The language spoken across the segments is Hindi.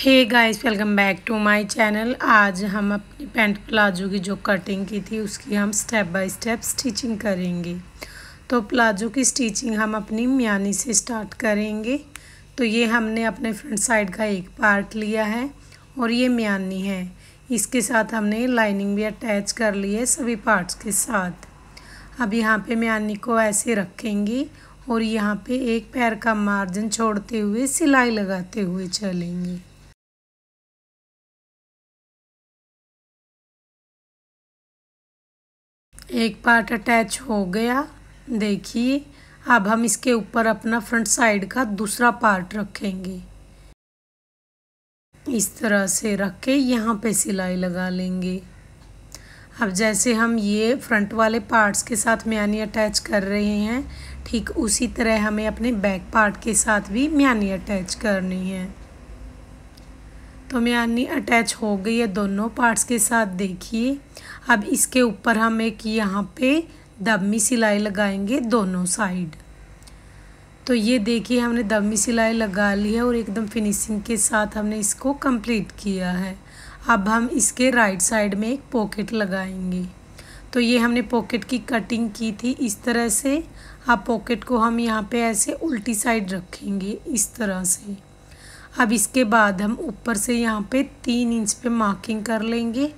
Hey guys, welcome back to my channel. आज हम अपनी पैंट प्लाजो की जो कटिंग की थी उसकी हम स्टेप बाय स्टेप स्टिचिंग करेंगे। तो प्लाजो की स्टिचिंग हम अपनी म्यानी से स्टार्ट करेंगे। तो ये हमने अपने फ्रंट साइड का एक पार्ट लिया है और ये म्यानी है। इसके साथ हमने लाइनिंग भी अटैच कर ली है सभी पार्ट्स के साथ। अब यहाँ पे म्यानी को ऐसे रखेंगे और यहाँ पे एक पैर का मार्जिन छोड़ते हुए सिलाई लगाते हुए चलेंगे। एक पार्ट अटैच हो गया, देखिए। अब हम इसके ऊपर अपना फ्रंट साइड का दूसरा पार्ट रखेंगे। इस तरह से रख के यहाँ पे सिलाई लगा लेंगे। अब जैसे हम ये फ्रंट वाले पार्ट्स के साथ म्यानी अटैच कर रहे हैं, ठीक उसी तरह हमें अपने बैक पार्ट के साथ भी म्यानी अटैच करनी है। तो म्यानी अटैच हो गई है दोनों पार्ट्स के साथ, देखिए। अब इसके ऊपर हम एक यहाँ पे दबमी सिलाई लगाएंगे दोनों साइड। तो ये देखिए हमने दबमी सिलाई लगा ली है और एकदम फिनिशिंग के साथ हमने इसको कंप्लीट किया है। अब हम इसके राइट साइड में एक पॉकेट लगाएंगे। तो ये हमने पॉकेट की कटिंग की थी इस तरह से। अब पॉकेट को हम यहाँ पे ऐसे उल्टी साइड रखेंगे इस तरह से। अब इसके बाद हम ऊपर से यहाँ पे 3 इंच पे मार्किंग कर लेंगे।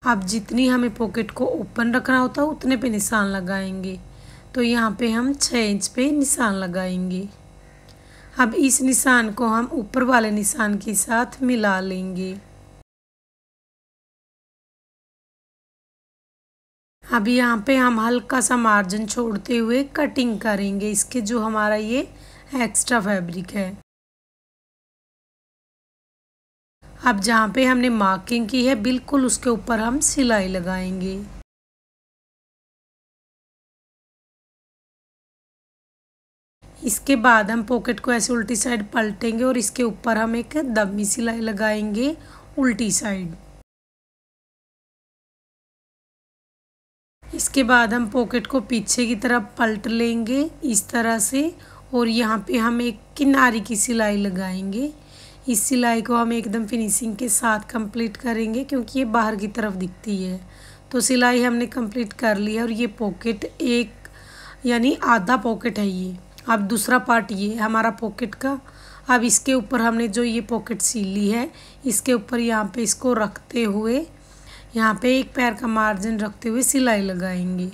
अब जितनी हमें पॉकेट को ओपन रखना होता है उतने पे निशान लगाएंगे। तो यहाँ पे हम 6 इंच पे निशान लगाएंगे। अब इस निशान को हम ऊपर वाले निशान के साथ मिला लेंगे। अब यहाँ पे हम हल्का सा मार्जिन छोड़ते हुए कटिंग करेंगे इसके, जो हमारा ये एक्स्ट्रा फैब्रिक है। अब जहाँ पे हमने मार्किंग की है बिल्कुल उसके ऊपर हम सिलाई लगाएंगे। इसके बाद हम पॉकेट को ऐसे उल्टी साइड पलटेंगे और इसके ऊपर हम एक दबमी सिलाई लगाएंगे उल्टी साइड। इसके बाद हम पॉकेट को पीछे की तरफ पलट लेंगे इस तरह से और यहाँ पे हम एक किनारी की सिलाई लगाएंगे। इस सिलाई को हम एकदम फिनिशिंग के साथ कंप्लीट करेंगे क्योंकि ये बाहर की तरफ दिखती है। तो सिलाई हमने कंप्लीट कर ली है और ये पॉकेट एक यानी आधा पॉकेट है ये। अब दूसरा पार्ट ये है हमारा पॉकेट का। अब इसके ऊपर हमने जो ये पॉकेट सिली है इसके ऊपर यहाँ पे इसको रखते हुए यहाँ पे एक पैर का मार्जिन रखते हुए सिलाई लगाएंगे।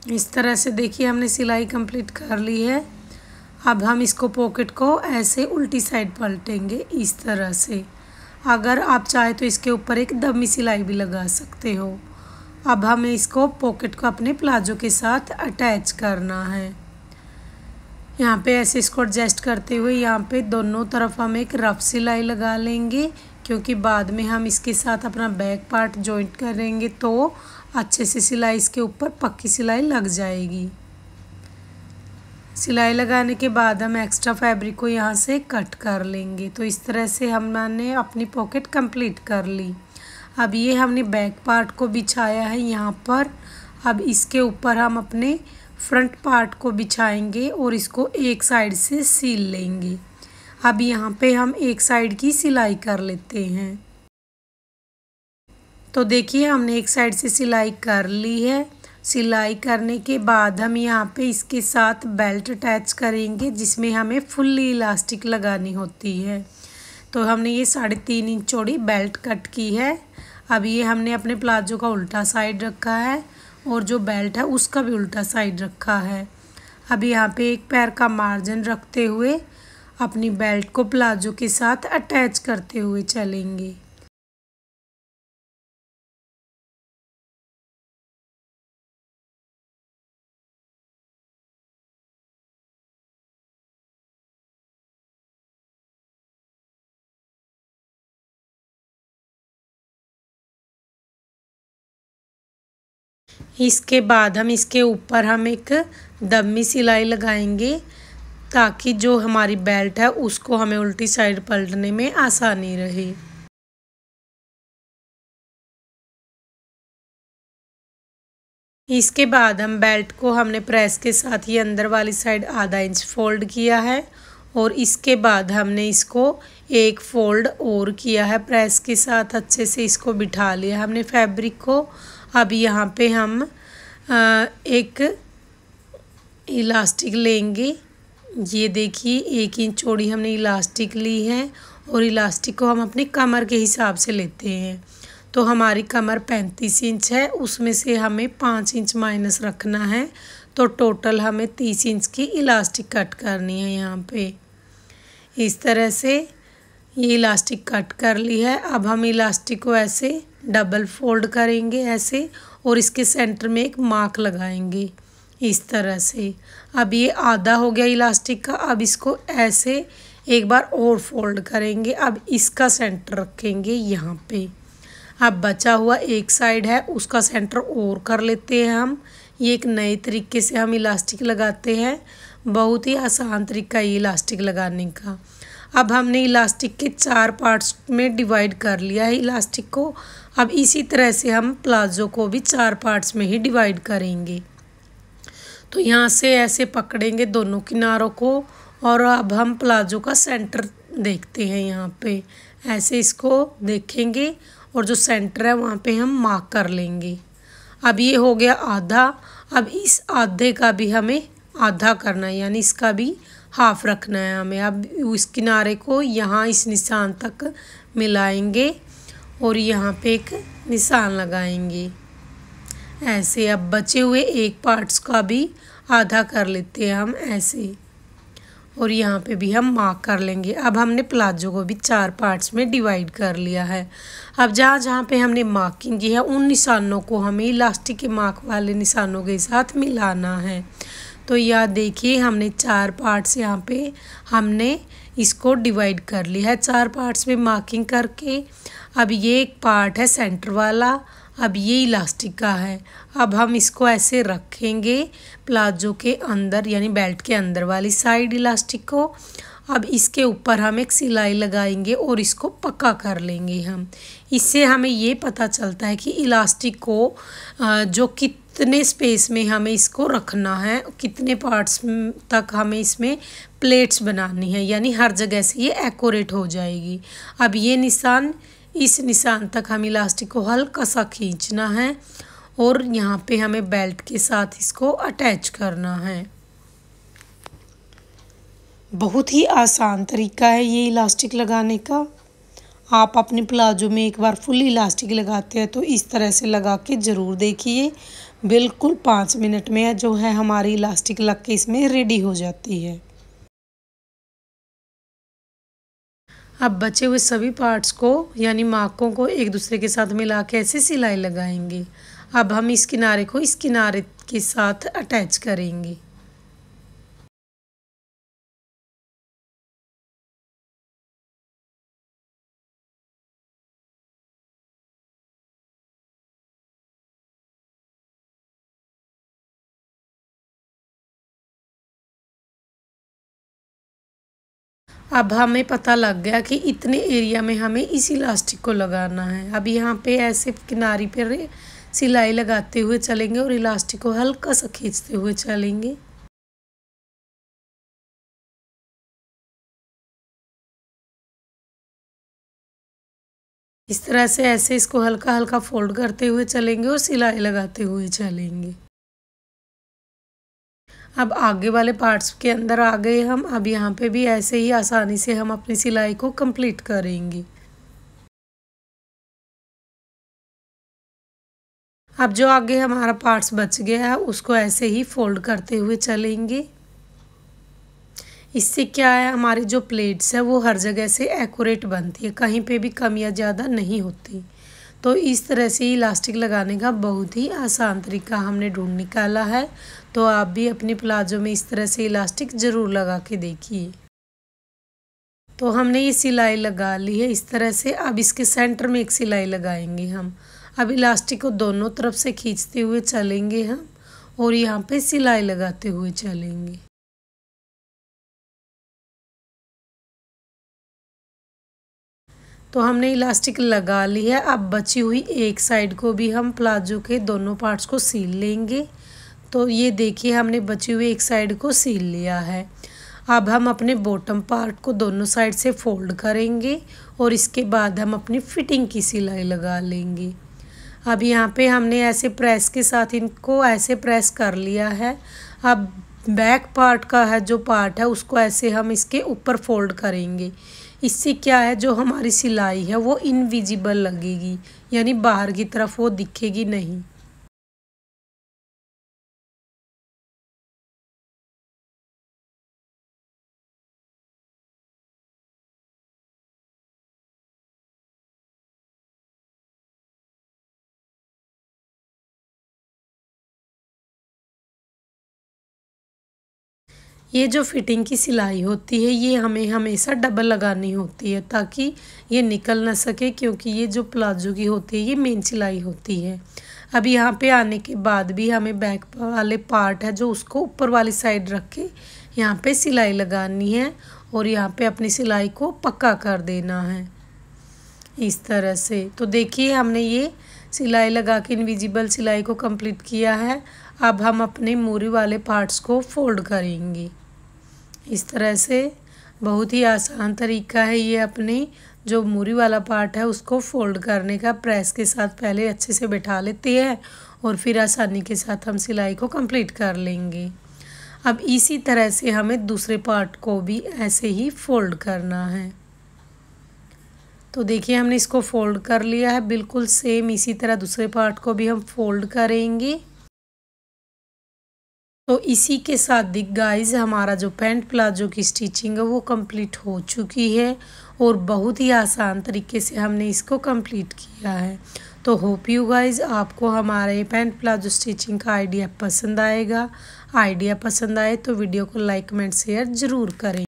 इस तरह से देखिए हमने सिलाई कंप्लीट कर ली है। अब हम इसको पॉकेट को ऐसे उल्टी साइड पलटेंगे इस तरह से। अगर आप चाहे तो इसके ऊपर एक दमी सिलाई भी लगा सकते हो। अब हमें इसको पॉकेट को अपने प्लाजो के साथ अटैच करना है। यहाँ पे ऐसे इसको एडजस्ट करते हुए यहाँ पे दोनों तरफ हम एक रफ सिलाई लगा लेंगे क्योंकि बाद में हम इसके साथ अपना बैक पार्ट जॉइंट करेंगे तो अच्छे से सिलाई इसके ऊपर पक्की सिलाई लग जाएगी। सिलाई लगाने के बाद हम एक्स्ट्रा फैब्रिक को यहाँ से कट कर लेंगे। तो इस तरह से हमने अपनी पॉकेट कंप्लीट कर ली। अब ये हमने बैक पार्ट को बिछाया है यहाँ पर। अब इसके ऊपर हम अपने फ्रंट पार्ट को बिछाएंगे और इसको एक साइड से सील लेंगे। अब यहाँ पे हम एक साइड की सिलाई कर लेते हैं। तो देखिए हमने एक साइड से सिलाई कर ली है। सिलाई करने के बाद हम यहाँ पे इसके साथ बेल्ट अटैच करेंगे जिसमें हमें फुल्ली इलास्टिक लगानी होती है। तो हमने ये 3.5 इंच चौड़ी बेल्ट कट की है। अब ये हमने अपने प्लाजो का उल्टा साइड रखा है और जो बेल्ट है उसका भी उल्टा साइड रखा है। अब यहाँ पे एक पैर का मार्जिन रखते हुए अपनी बेल्ट को प्लाजो के साथ अटैच करते हुए चलेंगे। इसके बाद हम इसके ऊपर हम एक दबमी सिलाई लगाएंगे ताकि जो हमारी बेल्ट है उसको हमें उल्टी साइड पलटने में आसानी रहे। इसके बाद हम बेल्ट को हमने प्रेस के साथ ये अंदर वाली साइड आधा इंच फोल्ड किया है और इसके बाद हमने इसको एक फोल्ड और किया है प्रेस के साथ, अच्छे से इसको बिठा लिया हमने फैब्रिक को। अब यहाँ पे हम एक इलास्टिक लेंगे। ये देखिए 1 इंच चौड़ी हमने इलास्टिक ली है और इलास्टिक को हम अपनी कमर के हिसाब से लेते हैं। तो हमारी कमर 35 इंच है, उसमें से हमें 5 इंच माइनस रखना है। तो टोटल हमें 30 इंच की इलास्टिक कट करनी है। यहाँ पे इस तरह से ये इलास्टिक कट कर ली है। अब हम इलास्टिक को ऐसे डबल फोल्ड करेंगे ऐसे और इसके सेंटर में एक मार्क लगाएंगे इस तरह से। अब ये आधा हो गया इलास्टिक का। अब इसको ऐसे एक बार और फोल्ड करेंगे। अब इसका सेंटर रखेंगे यहाँ पे। अब बचा हुआ एक साइड है उसका सेंटर और कर लेते हैं हम। ये एक नए तरीके से हम इलास्टिक लगाते हैं, बहुत ही आसान तरीका है इलास्टिक लगाने का। अब हमने इलास्टिक के 4 पार्ट्स में डिवाइड कर लिया है इलास्टिक को। अब इसी तरह से हम प्लाजो को भी 4 पार्ट्स में ही डिवाइड करेंगे। तो यहाँ से ऐसे पकड़ेंगे दोनों किनारों को और अब हम प्लाजो का सेंटर देखते हैं। यहाँ पे ऐसे इसको देखेंगे और जो सेंटर है वहाँ पे हम मार्क कर लेंगे। अब ये हो गया आधा। अब इस आधे का भी हमें आधा करना है, यानी इसका भी हाफ रखना है हमें। अब इस किनारे को यहाँ इस निशान तक मिलाएंगे और यहाँ पे एक निशान लगाएंगे ऐसे। अब बचे हुए एक पार्ट्स का भी आधा कर लेते हैं हम ऐसे और यहाँ पे भी हम मार्क कर लेंगे। अब हमने प्लाजो को भी 4 पार्ट्स में डिवाइड कर लिया है। अब जहाँ जहाँ पे हमने मार्किंग की है उन निशानों को हमें इलास्टिक के मार्क वाले निशानों के साथ मिलाना है। तो यह देखिए हमने 4 पार्ट्स यहाँ पे हमने इसको डिवाइड कर लिया है 4 पार्ट्स में मार्किंग करके। अब ये एक पार्ट है सेंटर वाला, अब ये इलास्टिक का है। अब हम इसको ऐसे रखेंगे प्लाजो के अंदर, यानी बेल्ट के अंदर वाली साइड इलास्टिक को। अब इसके ऊपर हम एक सिलाई लगाएंगे और इसको पक्का कर लेंगे हम। इससे हमें ये पता चलता है कि इलास्टिक को जो कितने स्पेस में हमें इसको रखना है, कितने पार्ट्स तक हमें इसमें प्लेट्स बनानी है, यानी हर जगह से ये एक्यूरेट हो जाएगी। अब ये निशान, इस निशान तक हम इलास्टिक को हल्का सा खींचना है और यहाँ पे हमें बेल्ट के साथ इसको अटैच करना है। बहुत ही आसान तरीका है ये इलास्टिक लगाने का। आप अपने प्लाजो में एक बार फुल इलास्टिक लगाते हैं तो इस तरह से लगा के ज़रूर देखिए। बिल्कुल 5 मिनट में जो है हमारी इलास्टिक लग के इसमें रेडी हो जाती है। अब बचे हुए सभी पार्ट्स को यानी मार्कों को एक दूसरे के साथ मिला के ऐसे सिलाई लगाएंगे। अब हम इस किनारे को इस किनारे के साथ अटैच करेंगे। अब हमें पता लग गया कि इतने एरिया में हमें इस इलास्टिक को लगाना है। अब यहाँ पे ऐसे किनारी पर सिलाई लगाते हुए चलेंगे और इलास्टिक को हल्का सा खींचते हुए चलेंगे। इस तरह से ऐसे इसको हल्का हल्का फोल्ड करते हुए चलेंगे और सिलाई लगाते हुए चलेंगे। अब आगे वाले पार्ट्स के अंदर आ गए हम। अब यहाँ पे भी ऐसे ही आसानी से हम अपनी सिलाई को कंप्लीट करेंगे। अब जो आगे हमारा पार्ट्स बच गया है उसको ऐसे ही फोल्ड करते हुए चलेंगे। इससे क्या है, हमारी जो प्लेट्स है वो हर जगह से एक्यूरेट बनती है, कहीं पे भी कम या ज़्यादा नहीं होती। तो इस तरह से इलास्टिक लगाने का बहुत ही आसान तरीका हमने ढूंढ निकाला है। तो आप भी अपने प्लाजो में इस तरह से इलास्टिक ज़रूर लगा के देखिए। तो हमने ये सिलाई लगा ली है इस तरह से। अब इसके सेंटर में एक सिलाई लगाएंगे हम। अब इलास्टिक को दोनों तरफ से खींचते हुए चलेंगे हम और यहाँ पे सिलाई लगाते हुए चलेंगे। तो हमने इलास्टिक लगा ली है। अब बची हुई एक साइड को भी हम प्लाजो के दोनों पार्ट्स को सील लेंगे। तो ये देखिए हमने बची हुई एक साइड को सील लिया है। अब हम अपने बॉटम पार्ट को दोनों साइड से फोल्ड करेंगे और इसके बाद हम अपनी फिटिंग की सिलाई लगा लेंगे। अब यहाँ पे हमने ऐसे प्रेस के साथ इनको ऐसे प्रेस कर लिया है। अब बैक पार्ट का है जो पार्ट है उसको ऐसे हम इसके ऊपर फोल्ड करेंगे। इससे क्या है, जो हमारी सिलाई है वो इनविजिबल लगेगी, यानी बाहर की तरफ वो दिखेगी नहीं। ये जो फिटिंग की सिलाई होती है ये हमें हमेशा डबल लगानी होती है ताकि ये निकल ना सके, क्योंकि ये जो प्लाजो की होती है ये मेन सिलाई होती है। अब यहाँ पे आने के बाद भी हमें बैक वाले पार्ट है जो उसको ऊपर वाली साइड रख के यहाँ पे सिलाई लगानी है और यहाँ पे अपनी सिलाई को पक्का कर देना है इस तरह से। तो देखिए हमने ये सिलाई लगा के इनविजिबल सिलाई को कंप्लीट किया है। अब हम अपने मूरी वाले पार्ट्स को फोल्ड करेंगे इस तरह से। बहुत ही आसान तरीका है ये अपने जो मूरी वाला पार्ट है उसको फोल्ड करने का। प्रेस के साथ पहले अच्छे से बिठा लेते हैं और फिर आसानी के साथ हम सिलाई को कंप्लीट कर लेंगे। अब इसी तरह से हमें दूसरे पार्ट को भी ऐसे ही फोल्ड करना है। तो देखिए हमने इसको फोल्ड कर लिया है, बिल्कुल सेम इसी तरह दूसरे पार्ट को भी हम फोल्ड करेंगे। तो इसी के साथ गाइस हमारा जो पैंट प्लाजो की स्टिचिंग है वो कंप्लीट हो चुकी है और बहुत ही आसान तरीके से हमने इसको कंप्लीट किया है। तो होप यू गाइस आपको हमारे पैंट प्लाजो स्टिचिंग का आइडिया पसंद आएगा। आइडिया पसंद आए तो वीडियो को लाइक कमेंट शेयर ज़रूर करें।